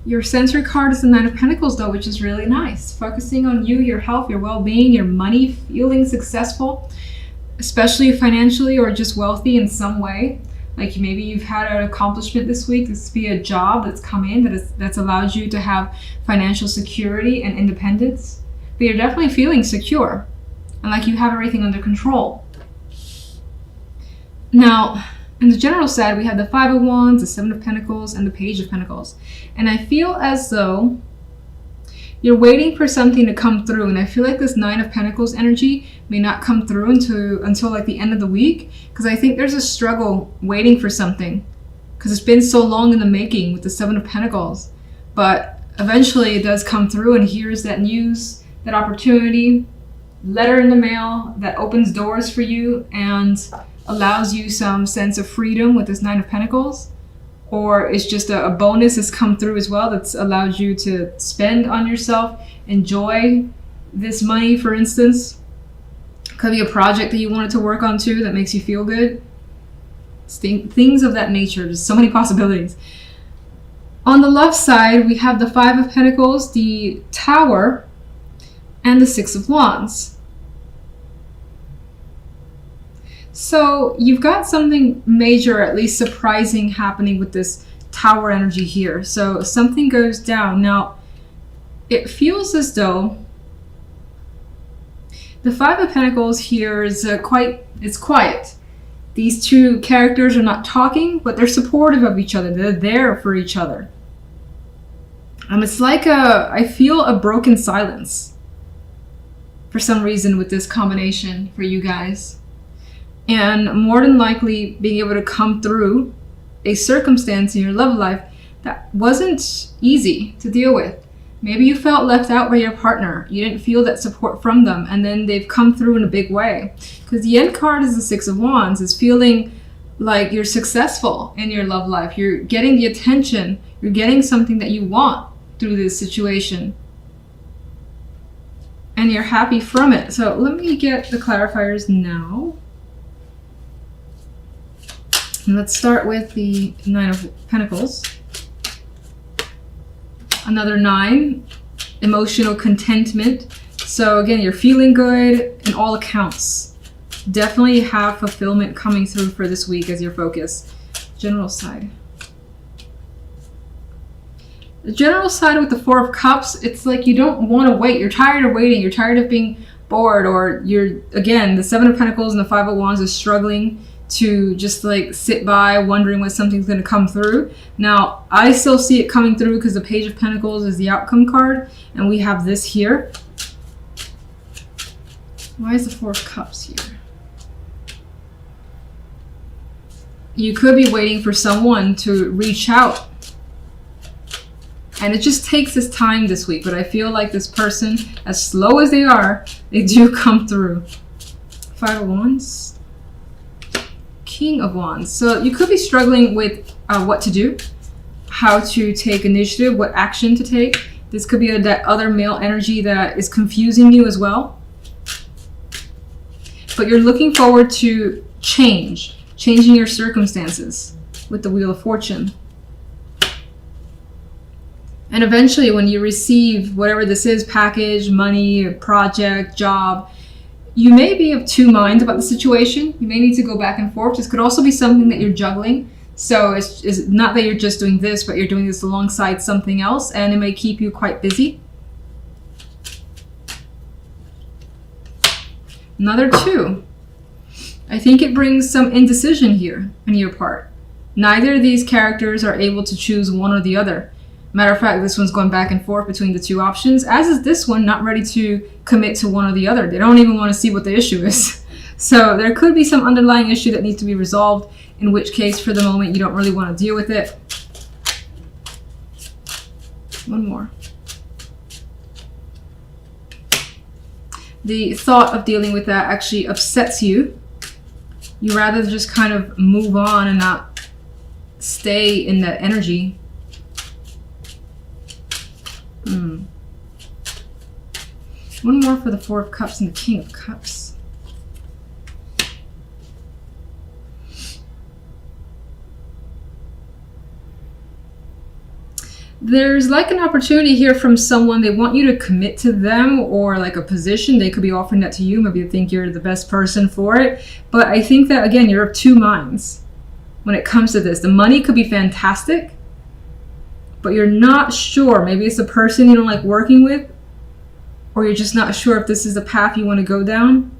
Your sensory card is the Nine of Pentacles, though, which is really nice. Focusing on you, your health, your well-being, your money, feeling successful, especially financially or just wealthy in some way. Like maybe you've had an accomplishment this week. This could be a job that's come in that's allowed you to have financial security and independence. But you're definitely feeling secure and like you have everything under control. Now, in the general side, we have the Five of Wands, the Seven of Pentacles, and the Page of Pentacles. And I feel as though you're waiting for something to come through. And I feel like this Nine of Pentacles energy may not come through until like the end of the week. Because I think there's a struggle waiting for something. Because it's been so long in the making with the Seven of Pentacles. But eventually it does come through, and here's that news, that opportunity, letter in the mail that opens doors for you and allows you some sense of freedom with this Nine of Pentacles. Or it's just a bonus that's come through as well that's allowed you to spend on yourself, enjoy this money, for instance. Could be a project that you wanted to work on too that makes you feel good. Things of that nature. There's so many possibilities. On the left side, we have the Five of Pentacles, the Tower, and the Six of Wands. So you've got something major, at least surprising, happening with this Tower energy here. So something goes down. Now, it feels as though the Five of Pentacles here is it's quiet. These two characters are not talking, but they're supportive of each other. They're there for each other. It's like I feel a broken silence for some reason with this combination for you guys. And more than likely being able to come through a circumstance in your love life that wasn't easy to deal with. Maybe you felt left out by your partner. You didn't feel that support from them, and then they've come through in a big way. Because the end card is the Six of Wands. It's feeling like you're successful in your love life. You're getting the attention. You're getting something that you want through this situation. And you're happy from it. So let me get the clarifiers now. And let's start with the Nine of Pentacles. Another 9, emotional contentment. So again, you're feeling good in all accounts. Definitely have fulfillment coming through for this week as your focus. General side. The general side with the Four of Cups, it's like you don't want to wait. You're tired of waiting. You're tired of being bored, or again, the Seven of Pentacles and the Five of Wands is struggling to just like sit by wondering when something's going to come through. Now, I still see it coming through because the Page of Pentacles is the outcome card, and we have this here. Why is the Four of Cups here? You could be waiting for someone to reach out. And it just takes this time this week, but I feel like this person, as slow as they are, they do come through. Five of Wands. King of Wands. So you could be struggling with what to do, how to take initiative, what action to take. This could be that other male energy that is confusing you as well. But you're looking forward to changing your circumstances with the Wheel of Fortune. And eventually when you receive whatever this is, package, money, project, job, you may be of two minds about the situation. You may need to go back and forth. This could also be something that you're juggling. So it's not that you're just doing this, but you're doing this alongside something else, and it may keep you quite busy. Another 2. I think it brings some indecision here on your part. Neither of these characters are able to choose one or the other. Matter of fact, this one's going back and forth between the two options, as is this one, not ready to commit to one or the other. They don't even want to see what the issue is. So there could be some underlying issue that needs to be resolved, in which case, for the moment, you don't really want to deal with it. One more. The thought of dealing with that actually upsets you. You rather just kind of move on and not stay in that energy. One more for the Four of Cups and the King of Cups. There's like an opportunity here from someone. They want you to commit to them, or like a position. They could be offering that to you. Maybe you think you're the best person for it. But I think that, again, you're of two minds when it comes to this. The money could be fantastic, but you're not sure. Maybe it's the person you don't like working with, or you're just not sure if this is the path you want to go down.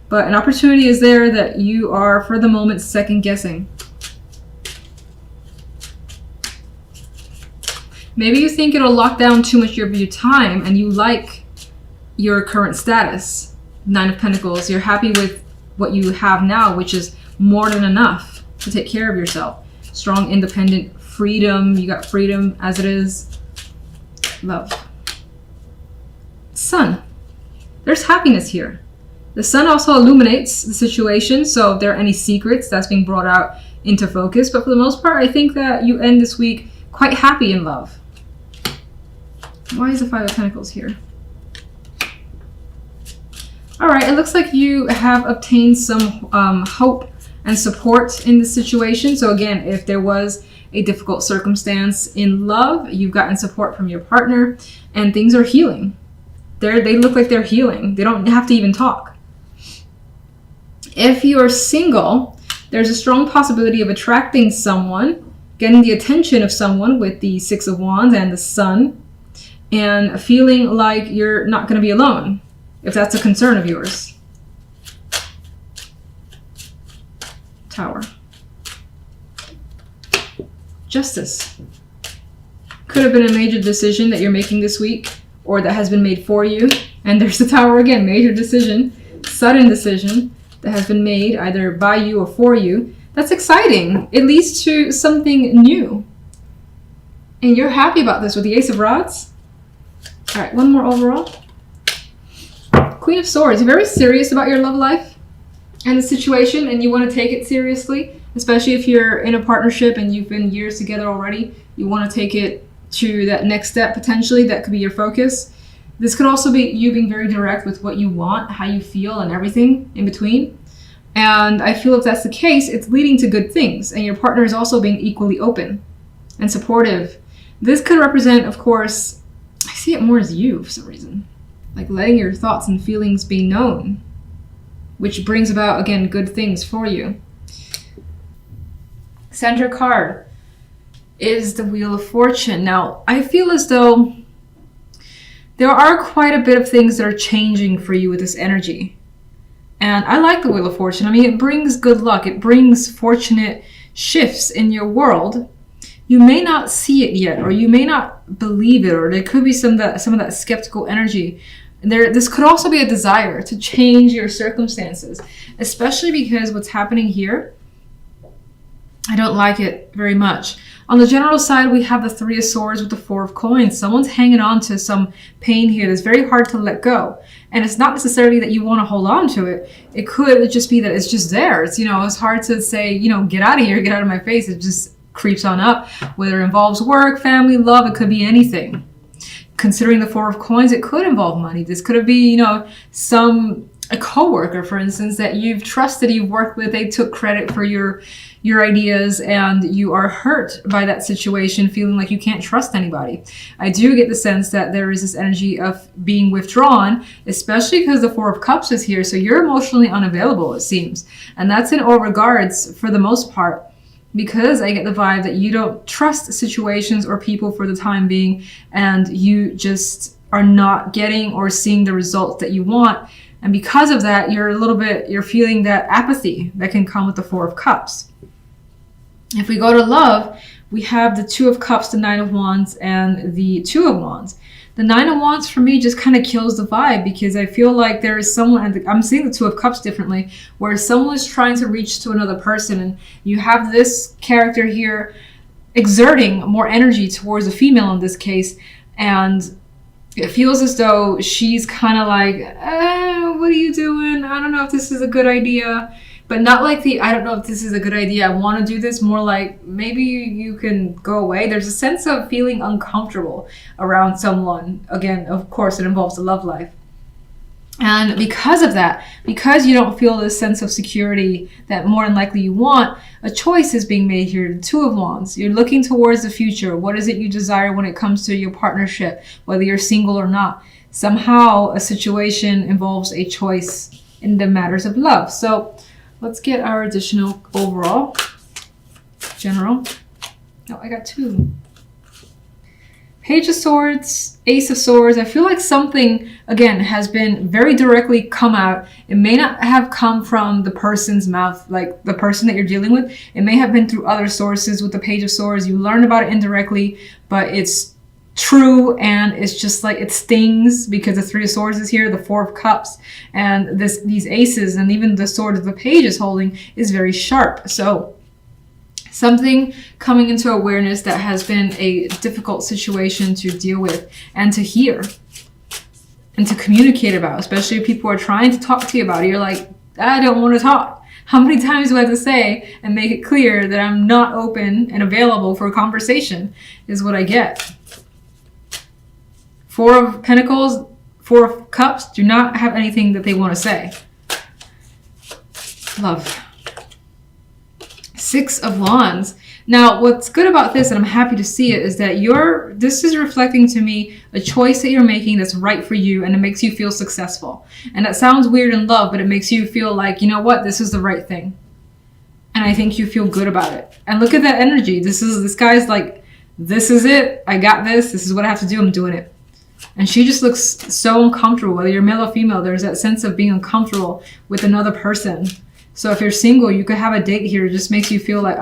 But an opportunity is there that you are, for the moment, second guessing. Maybe you think it'll lock down too much of your time and you like your current status. 9 of Pentacles. You're happy with what you have now, which is more than enough to take care of yourself. Strong, independent freedom. You got freedom as it is. Love. Sun. There's happiness here. The sun also illuminates the situation. So if there are any secrets, that's being brought out into focus. But for the most part, I think that you end this week quite happy in love. Why is the 5 of Pentacles here? All right, it looks like you have obtained some hope and support in this situation. So again, if there was a difficult circumstance in love, you've gotten support from your partner and things are healing. They look like they're healing. They don't have to even talk. If you're single, there's a strong possibility of attracting someone, getting the attention of someone with the 6 of Wands and the Sun, and feeling like you're not going to be alone, if that's a concern of yours. Tower. Justice. Could have been a major decision that you're making this week, or that has been made for you. And there's the Tower again, major decision, sudden decision that has been made either by you or for you. That's exciting. It leads to something new. And you're happy about this with the Ace of Rods. All right, one more overall. Queen of Swords. You're very serious about your love life and the situation, and you want to take it seriously, especially if you're in a partnership and you've been years together already. You want to take it to that next step, potentially. That could be your focus. This could also be you being very direct with what you want, how you feel, and everything in between. And I feel if that's the case, it's leading to good things, and your partner is also being equally open and supportive. This could represent, of course, I see it more as you for some reason, like letting your thoughts and feelings be known, which brings about, again, good things for you. Center card is the Wheel of Fortune. Now, I feel as though there are quite a bit of things that are changing for you with this energy. And I like the Wheel of Fortune. I mean, it brings good luck. It brings fortunate shifts in your world. You may not see it yet, or you may not believe it, or there could be some of that skeptical energy. This could also be a desire to change your circumstances, especially because what's happening here, I don't like it very much. On the general side, we have the 3 of Swords with the 4 of Coins. Someone's hanging on to some pain here that's very hard to let go. And it's not necessarily that you want to hold on to it. It could just be that it's just there. It's, it's hard to say, get out of here, get out of my face. It just creeps on up, whether it involves work, family, love. It could be anything. Considering the 4 of Coins, it could involve money. This could be, a coworker, for instance, that you've trusted, you've worked with. They took credit for your ideas, and you are hurt by that situation, feeling like you can't trust anybody. I do get the sense that there is this energy of being withdrawn, especially because the 4 of Cups is here. So you're emotionally unavailable, it seems. And that's in all regards for the most part, because I get the vibe that you don't trust situations or people for the time being, and you just are not getting or seeing the results that you want. And because of that, you're feeling that apathy that can come with the 4 of Cups. If we go to love, we have the 2 of Cups, the 9 of Wands, and the 2 of Wands. The 9 of Wands for me just kind of kills the vibe, because I feel like there is someone, I'm seeing the 2 of Cups differently, where someone is trying to reach to another person, and you have this character here exerting more energy towards a female in this case, and it feels as though she's kind of like, what are you doing? I don't know if this is a good idea. But not like I don't know if this is a good idea, I want to do this. More like, maybe you can go away. There's a sense of feeling uncomfortable around someone. Again, of course, it involves the love life. And because of that, because you don't feel this sense of security that more than likely you want, a choice is being made here. The Two of Wands. You're looking towards the future. What is it you desire when it comes to your partnership, whether you're single or not? Somehow a situation involves a choice in the matters of love. So let's get our additional overall general. Oh, I got two. Page of Swords, Ace of Swords. I feel like something, again, has been very directly come out. It may not have come from the person's mouth, like the person that you're dealing with. It may have been through other sources with the Page of Swords. You learned about it indirectly, but it's true, and it's just like it stings because the Three of Swords is here, the Four of Cups, and these aces, and even the sword that the page is holding is very sharp. So something coming into awareness that has been a difficult situation to deal with and to hear and to communicate about, especially if people are trying to talk to you about it. You're like, I don't want to talk. How many times do I have to say and make it clear that I'm not open and available for a conversation is what I get. Four of Pentacles, Four of Cups do not have anything that they want to say. Love. Six of Wands. Now, what's good about this, and I'm happy to see it, is that this is reflecting to me a choice that you're making that's right for you, and it makes you feel successful. And that sounds weird in love, but it makes you feel like, you know what, this is the right thing. And I think you feel good about it. And look at that energy. This guy's like, this is it. I got this. This is what I have to do. I'm doing it. And she just looks so uncomfortable. Whether you're male or female, there's that sense of being uncomfortable with another person. So if you're single, you could have a date here. It just makes you feel like,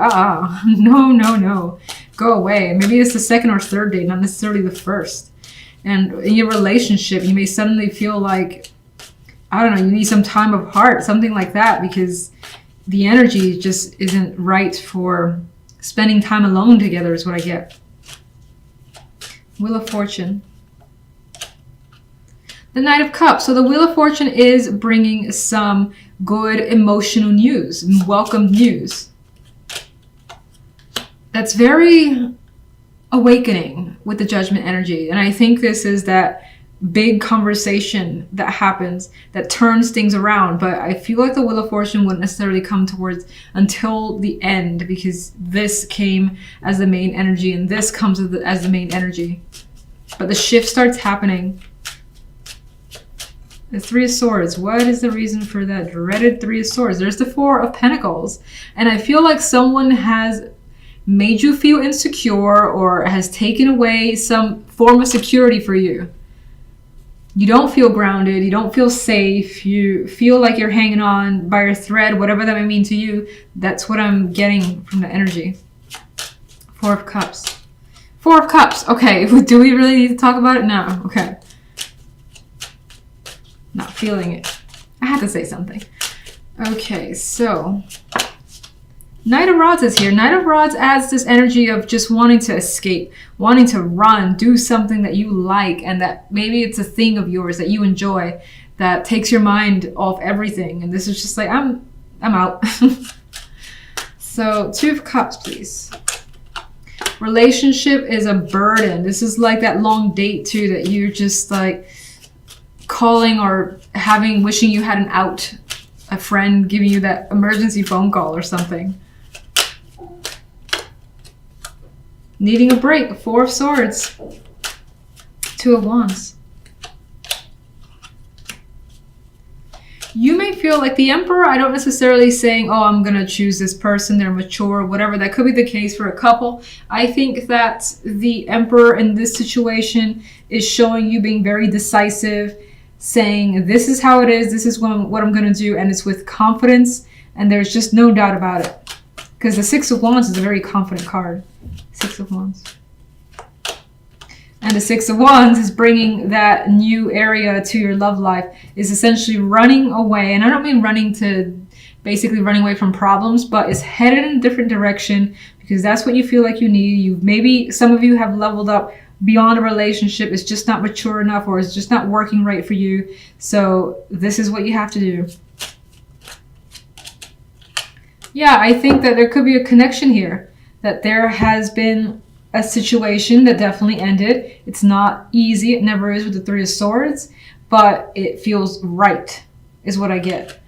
no, go away. Maybe it's the second or third date, not necessarily the first. And in your relationship, you may suddenly feel like, I don't know, you need some time apart, something like that, because the energy just isn't right for spending time alone together is what I get. Wheel of Fortune. The Knight of Cups. So the Wheel of Fortune is bringing some good emotional news, welcome news. That's very awakening with the Judgment energy. And I think this is that big conversation that happens that turns things around. But I feel like the Wheel of Fortune wouldn't necessarily come towards until the end, because this came as the main energy and this comes as the main energy. But the shift starts happening. The Three of Swords. What is the reason for that dreaded Three of Swords? There's the Four of Pentacles. And I feel like someone has made you feel insecure or has taken away some form of security for you. You don't feel grounded. You don't feel safe. You feel like you're hanging on by your thread, whatever that may mean to you. That's what I'm getting from the energy. Four of Cups. Four of Cups. Okay, do we really need to talk about it now? Okay. Not feeling it. I had to say something. Okay, so Knight of Rods is here. Knight of Rods adds this energy of just wanting to escape, wanting to run, do something that you like, and that maybe it's a thing of yours that you enjoy that takes your mind off everything. And this is just like, I'm out. So Two of Cups, please. Relationship is a burden. This is like that long date too, that you're just like calling or wishing you had an out, a friend giving you that emergency phone call or something. Needing a break. Four of Swords. Two of Wands. You may feel like the Emperor. I don't necessarily saying, oh, I'm gonna choose this person, they're mature, whatever. That could be the case for a couple. I think that the Emperor in this situation is showing you being very decisive, saying this is how it is, this is what I'm going to do, and it's with confidence, and there's just no doubt about it. Because the Six of Wands is a very confident card. Six of Wands. And the Six of Wands is bringing that new area to your love life, is essentially running away. And I don't mean running away from problems, but it's headed in a different direction because that's what you feel like you need. Maybe some of you have leveled up beyond a relationship. It's just not mature enough, or it's just not working right for you. So this is what you have to do. Yeah, I think that there could be a connection here, that there has been a situation that definitely ended. It's not easy. It never is with the Three of Swords, but it feels right, is what I get.